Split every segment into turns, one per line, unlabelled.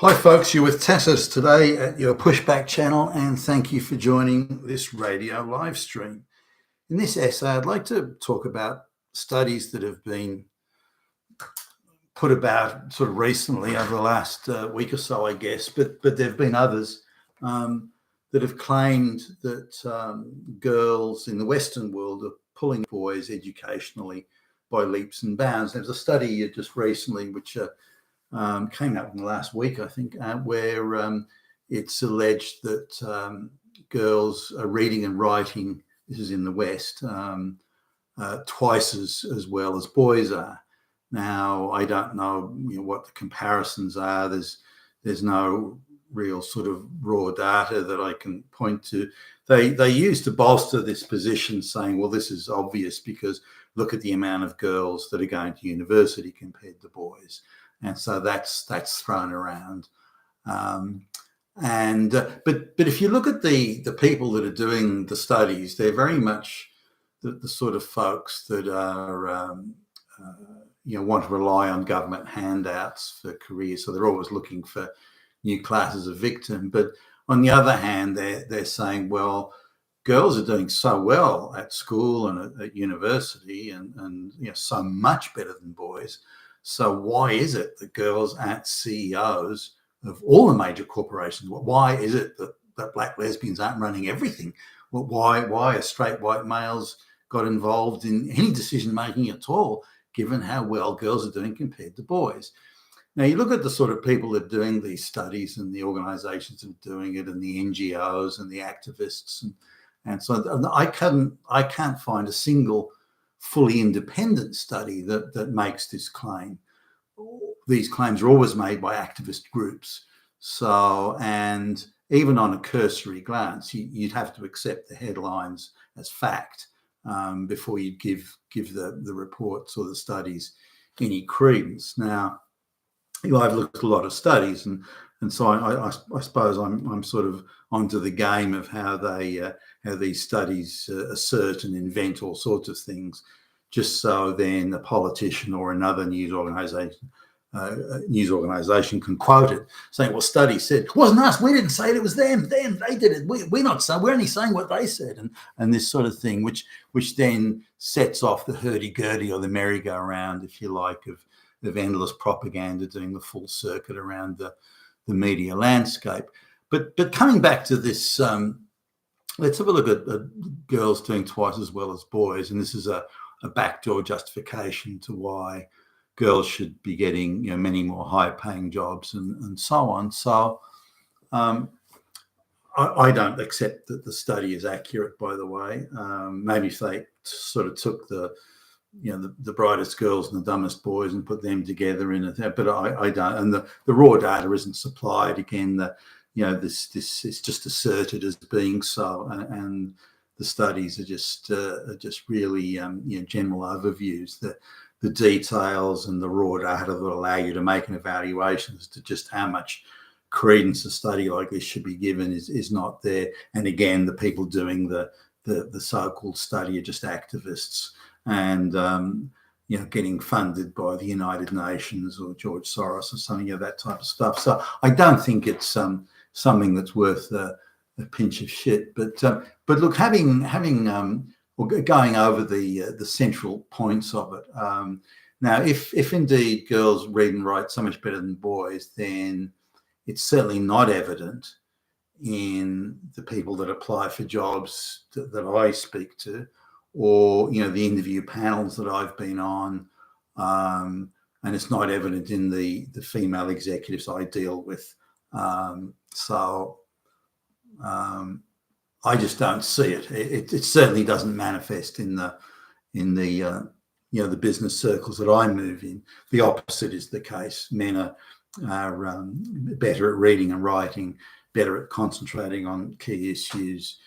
Hi folks, you're with Tassos today at your Pushback channel, and thank you for joining this radio live stream. In this essay, I'd like to talk about studies that have been put about sort of recently over the last week or so, I guess, but there have been others that have claimed that girls in the Western world are pulling boys educationally by leaps and bounds. There was a study just recently which came out in the last week, I think, where it's alleged that girls are reading and writing, this is in the West, twice as well as boys are. Now, I don't know, what the comparisons are. There's no real sort of raw data that I can point to. They used to bolster this position, saying, well, this is obvious because look at the amount of girls that are going to university compared to boys. And so that's thrown around. But if you look at the people that are doing the studies, they're very much the sort of folks that are want to rely on government handouts for careers. So they're always looking for new classes of victim. But on the other hand, they're saying, well, girls are doing so well at school and at university and so much better than boys. So why is it that girls aren't CEOs of all the major corporations? Why is it that black lesbians aren't running everything? Well, why are straight white males got involved in any decision making at all, given how well girls are doing compared to boys? Now, you look at the sort of people that are doing these studies and the organizations that are doing it and the NGOs and the activists. And so I can't find a single fully independent study that makes this claim. These claims are always made by activist groups. So, and even on a cursory glance, you'd have to accept the headlines as fact before you give the reports or the studies any credence. Now, I've looked at a lot of studies, and so I suppose I'm sort of onto the game of how these studies assert and invent all sorts of things, just so then a politician or another news organization can quote it, saying, well, study said, it wasn't us, we didn't say it, it was them, they did it, we're not saying, we're only saying what they said, and this sort of thing, which then sets off the hurdy-gurdy or the merry-go-round, if you like, of endless propaganda doing the full circuit around the media landscape. But coming back to this, let's have a look at girls doing twice as well as boys, and this is a backdoor justification to why girls should be getting many more high-paying jobs and so on. So I don't accept that the study is accurate, by the way. Maybe if they sort of took the brightest girls and the dumbest boys and put them together in it, but I don't. And the raw data isn't supplied. Again, this is just asserted as being so, and the studies are just really general overviews. The details and the raw data that allow you to make an evaluation as to just how much credence a study like this should be given is not there. And again, the people doing the so-called study are just activists and getting funded by the United Nations or George Soros or something of that type of stuff. So I don't think it's something that's worth a pinch of shit. But look, or going over the central points of it. Now, if indeed girls read and write so much better than boys, then it's certainly not evident in the people that apply for jobs that I speak to, or the interview panels that I've been on, and it's not evident in the female executives I deal with. I just don't see it. It certainly doesn't manifest in the business circles that I move in. The opposite is the case. Men are better at reading and writing, better at concentrating on key issues,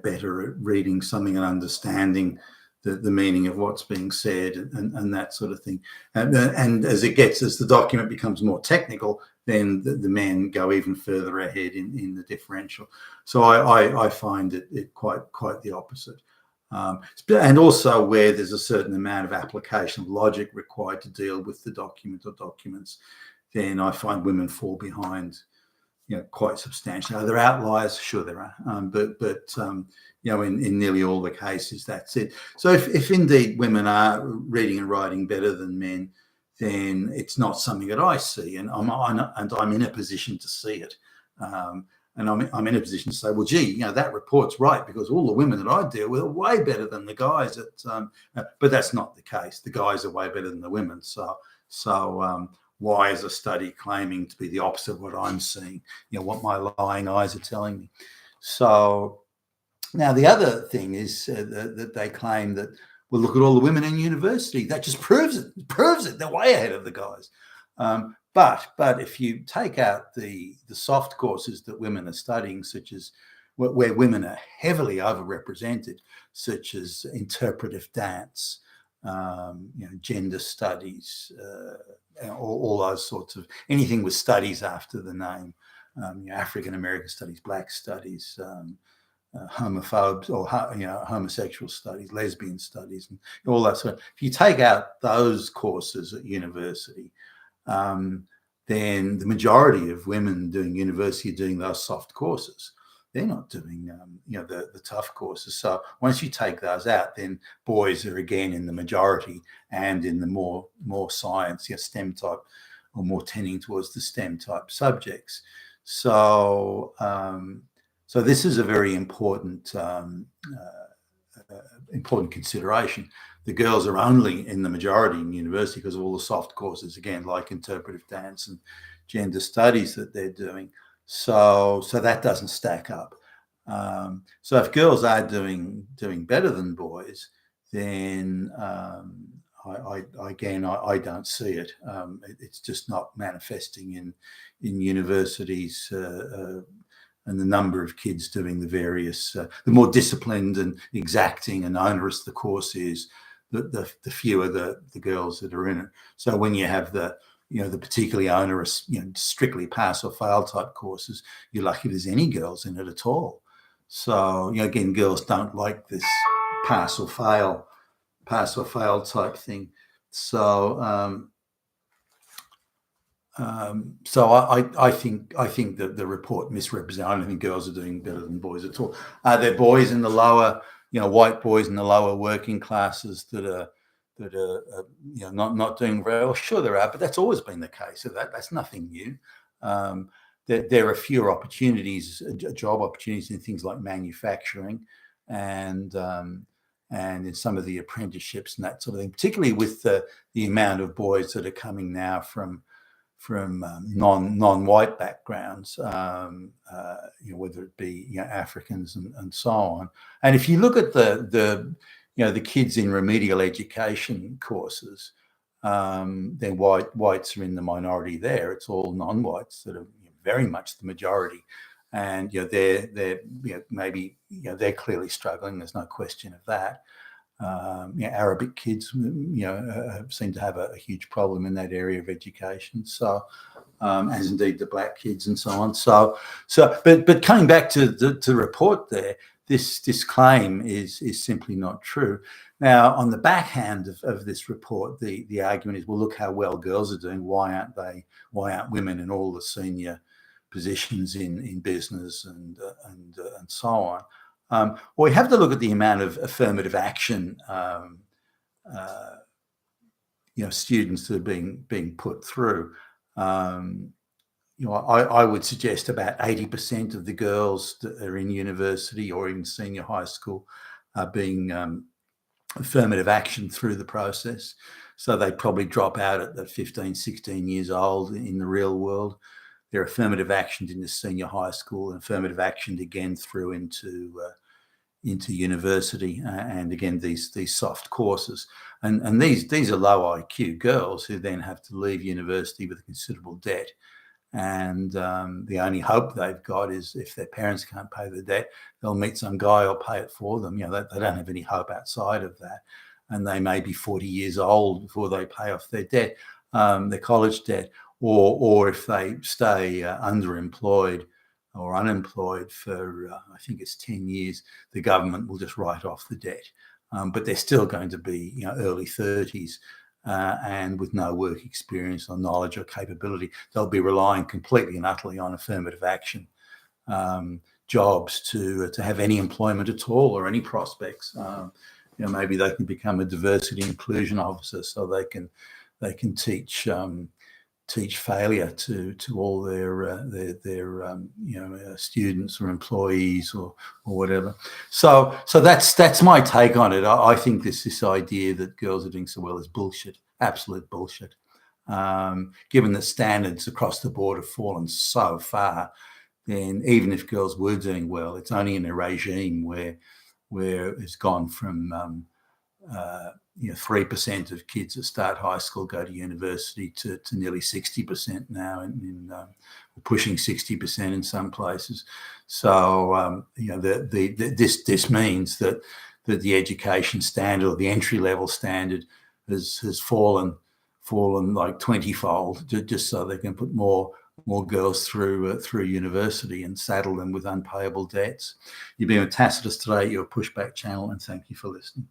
better at reading something and understanding the meaning of what's being said and that sort of thing. And as the document becomes more technical, then the men go even further ahead in the differential. So I find it quite the opposite. And also where there's a certain amount of application of logic required to deal with the document or documents, then I find women fall behind, quite substantially. Are there outliers? Sure, there are, but in nearly all the cases, that's it. So if indeed women are reading and writing better than men, then it's not something that I see, and I'm in a position to see it. And I'm in a position to say, well, gee, that report's right, because all the women that I deal with are way better than the guys. But that's not the case. The guys are way better than the women. So why is a study claiming to be the opposite of what I'm seeing? What my lying eyes are telling me. So now the other thing is that they claim that, well, look at all the women in university. That just proves it. It proves it. They're way ahead of the guys. But if you take out the soft courses that women are studying, such as where women are heavily overrepresented, such as interpretive dance, gender studies, all those sorts of, anything with studies after the name, African American studies, Black studies, homophobes or homosexual studies, lesbian studies, and all that sort of. If you take out those courses at university, then the majority of women doing university are doing those soft courses. They're not doing, the tough courses. So once you take those out, then boys are again in the majority and in the more science, STEM type, or more tending towards the STEM type subjects. So this is a very important consideration. The girls are only in the majority in university because of all the soft courses, again, like interpretive dance and gender studies that they're doing. So that doesn't stack up. So if girls are doing better than boys, then I don't see it. It's just not manifesting in universities. And the number of kids doing the various, the more disciplined and exacting and onerous the course is, the fewer the girls that are in it. So when you have the particularly onerous, strictly pass or fail type courses, you're lucky if there's any girls in it at all. So, again, girls don't like this pass or fail type thing. So, I think that the report misrepresents. I don't think girls are doing better than boys at all. Are there boys in the lower, white boys in the lower working classes that are not doing very well? Sure, there are, but that's always been the case. So that's nothing new. There are fewer opportunities, job opportunities in things like manufacturing, and in some of the apprenticeships and that sort of thing. Particularly with the amount of boys that are coming now from non-white backgrounds, whether it be Africans and so on. And if you look at the kids in remedial education courses, then whites are in the minority there. It's all non-whites that are very much the majority, and they're maybe they're clearly struggling. There's no question of that. Arabic kids, seem to have a huge problem in that area of education. So, as indeed the black kids and so on. But coming back to the report there, this claim is simply not true. Now, on the backhand of this report, the argument is, well, look how well girls are doing. Why aren't women in all the senior positions in business and so on? Well, we have to look at the amount of affirmative action, students that are being put through. I would suggest about 80% of the girls that are in university or in senior high school are being affirmative action through the process. So they probably drop out at 15, 16 years old in the real world. They're affirmative actioned into senior high school and affirmative actioned again through into university, and again these soft courses, and these are low IQ girls who then have to leave university with considerable debt, and the only hope they've got is if their parents can't pay the debt, they'll meet some guy who'll pay it for them. They don't have any hope outside of that, and they may be 40 years old before they pay off their debt, their college debt, or if they stay underemployed or unemployed for, I think it's 10 years, the government will just write off the debt. But they're still going to be, early 30s and with no work experience or knowledge or capability. They'll be relying completely and utterly on affirmative action jobs to have any employment at all or any prospects. Maybe they can become a diversity inclusion officer, so they can teach failure to all their students or employees or whatever. So that's my take on it. I think this idea that girls are doing so well is bullshit, absolute bullshit. Given that standards across the board have fallen so far, then even if girls were doing well, it's only in a regime where it's gone from 3% of kids that start high school go to university to nearly 60% now, and pushing 60% in some places. So this means that the education standard, or the entry level standard, has fallen like 20-fold, just so they can put more girls through university and saddle them with unpayable debts. You've been with Tacitus today, your Pushback channel, and thank you for listening.